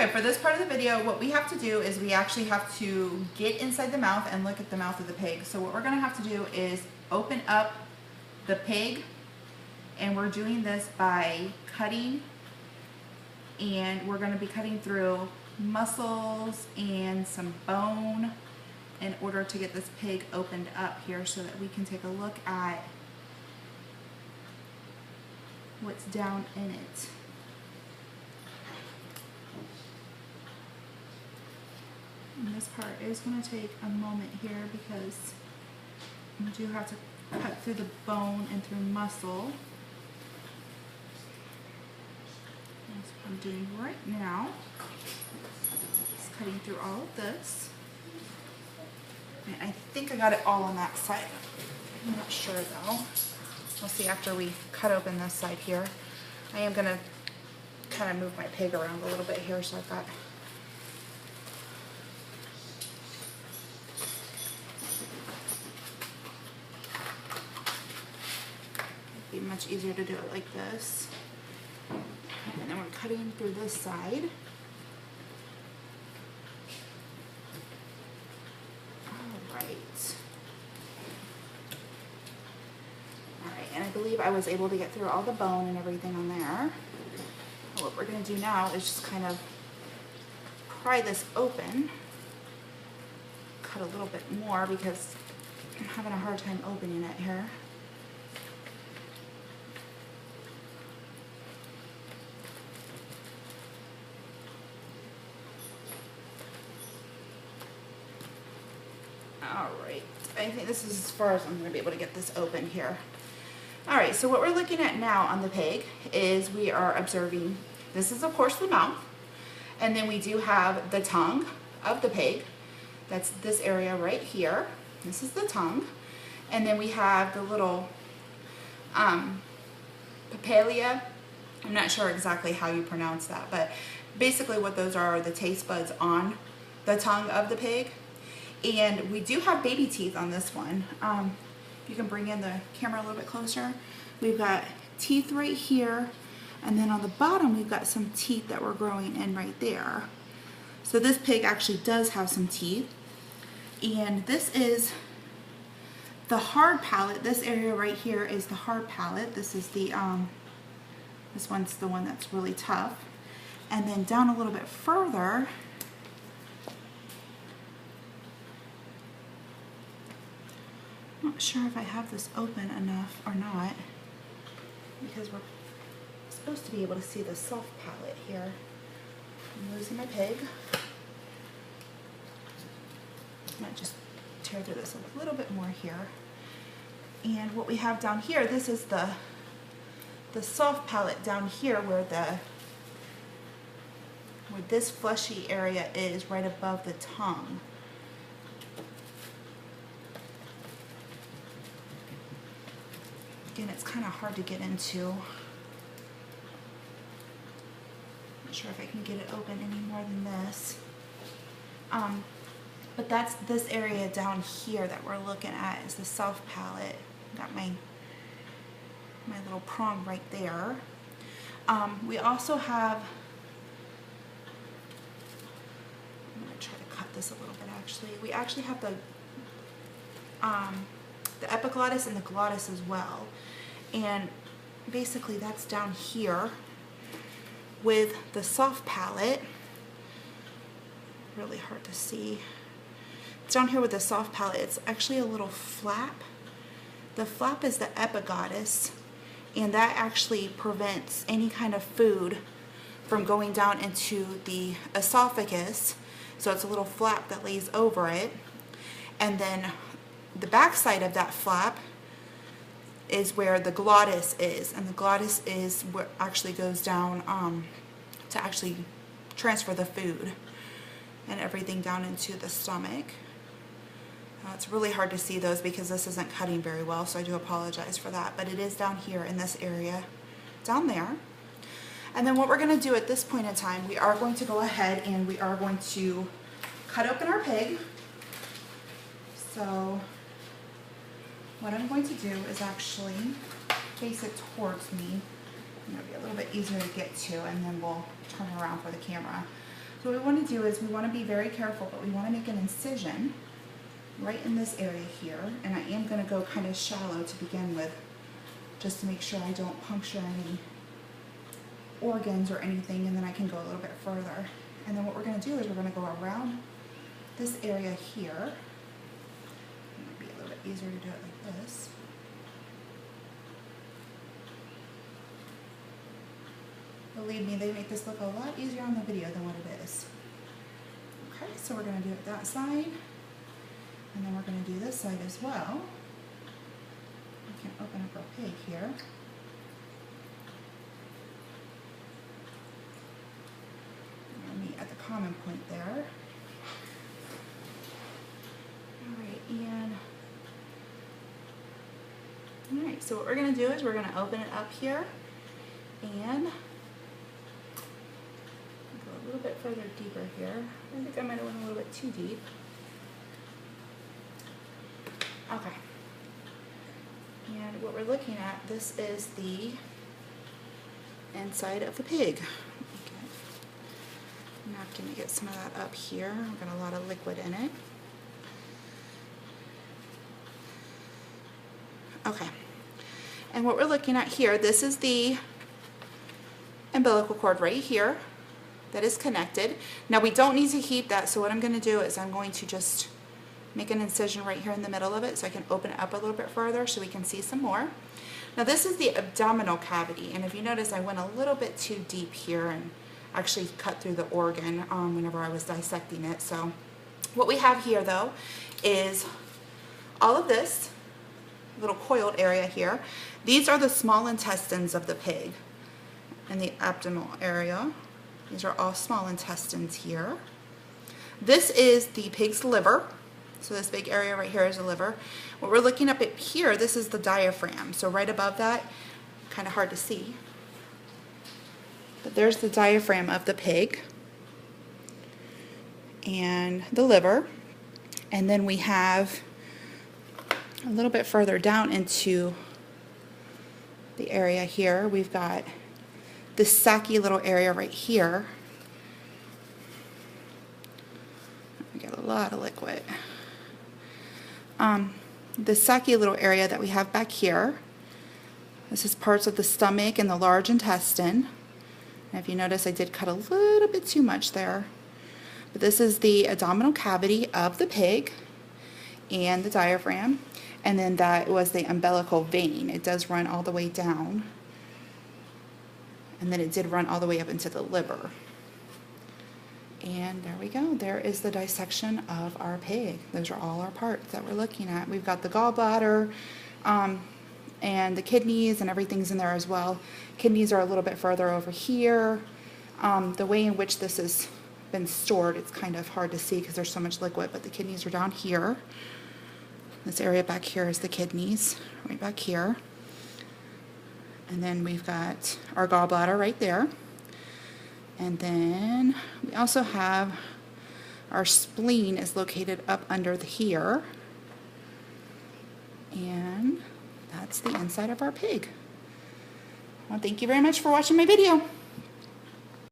Okay, for this part of the video, what we have to do is we actually have to get inside the mouth and look at the mouth of the pig. So what we're gonna have to do is open up the pig, and we're doing this by cutting, and we're gonna be cutting through muscles and some bone in order to get this pig opened up here so that we can take a look at what's down in it. And this part is going to take a moment here because you do have to cut through the bone and through muscle. That's what I'm doing right now. Just cutting through all of this. And I think I got it all on that side. I'm not sure though. We'll see after we cut open this side here. I am going to kind of move my pig around a little bit here so I've got be much easier to do it like this. And then we're cutting through this side. Alright, and I believe I was able to get through all the bone and everything on there. What we're going to do now is just kind of pry this open. Cut a little bit more because I'm having a hard time opening it here. Alright, I think this is as far as I'm going to be able to get this open here. Alright, so what we're looking at now on the pig is we are observing, this is of course the mouth, and then we do have the tongue of the pig. That's this area right here. This is the tongue. And then we have the little papillae. I'm not sure exactly how you pronounce that, but basically what those are the taste buds on the tongue of the pig. And we do have baby teeth on this one. You can bring in the camera a little bit closer. We've got teeth right here, and then on the bottom we've got some teeth that we're growing in right there. So this pig actually does have some teeth. And this is the hard palate. This area right here is the hard palate. This is the this one's the one that's really tough. And then down a little bit further, I'm not sure if I have this open enough or not, because we're supposed to be able to see the soft palate here. I'm losing my pig. I might just tear through this a little bit more here. And what we have down here, this is the soft palate down here where this fleshy area is right above the tongue. Again, it's kind of hard to get into. Not sure if I can get it open any more than this. But that's this area down here that we're looking at is the soft palate. Got my little prong right there. We also have, I'm going to try to cut this a little bit actually. We actually have the epiglottis and the glottis as well. And basically that's down here with the soft palate. Really hard to see. It's down here with the soft palate. It's actually a little flap. The flap is the epiglottis, and that actually prevents any kind of food from going down into the esophagus. So it's a little flap that lays over it. And then the back side of that flap is where the glottis is, and the glottis is what actually goes down to actually transfer the food and everything down into the stomach. It's really hard to see those because this isn't cutting very well, so I do apologize for that, but it is down here in this area, down there. And then what we're going to do at this point in time, we are going to go ahead and we are going to cut open our pig. So what I'm going to do is actually face it towards me. It'll be a little bit easier to get to, and then we'll turn around for the camera. So what we want to do is we want to be very careful, but we want to make an incision right in this area here, and I am going to go kind of shallow to begin with, just to make sure I don't puncture any organs or anything, and then I can go a little bit further. And then what we're going to do is we're going to go around this area here. It might be a little bit easier to do it like this. Believe me, they make this look a lot easier on the video than what it is. Okay, so we're going to do it that side, and then we're going to do this side as well. We can open up our pig here. Meet at the common point there. Alright, so what we're going to do is we're going to open it up here and go a little bit further deeper here. I think I might have went a little bit too deep. Okay. And what we're looking at, this is the inside of the pig. Napkin to get some of that up here. I've got a lot of liquid in it. Okay. And what we're looking at here, this is the umbilical cord right here that is connected. Now we don't need to keep that, so what I'm going to do is I'm going to just make an incision right here in the middle of it so I can open it up a little bit further so we can see some more. Now this is the abdominal cavity, and if you notice I went a little bit too deep here and actually cut through the organ whenever I was dissecting it. So what we have here though is all of this little coiled area here. These are the small intestines of the pig in the abdominal area. These are all small intestines here. This is the pig's liver. So this big area right here is the liver. What we're looking up at here, this is the diaphragm. So right above that, kind of hard to see. But there's the diaphragm of the pig and the liver. And then we have a little bit further down into the area here, we've got this sacky little area right here. We got a lot of liquid. The sacky little area that we have back here, this is parts of the stomach and the large intestine. And if you notice, I did cut a little bit too much there. But this is the abdominal cavity of the pig and the diaphragm. And then that was the umbilical vein. It does run all the way down. And then it did run all the way up into the liver. And there we go. There is the dissection of our pig. Those are all our parts that we're looking at. We've got the gallbladder, and the kidneys, and everything's in there as well. Kidneys are a little bit further over here. The way in which this has been stored, it's kind of hard to see because there's so much liquid, but the kidneys are down here. This area back here is the kidneys, right back here. And then we've got our gallbladder right there. And then we also have our spleen is located up under here. And that's the inside of our pig. Well, thank you very much for watching my video.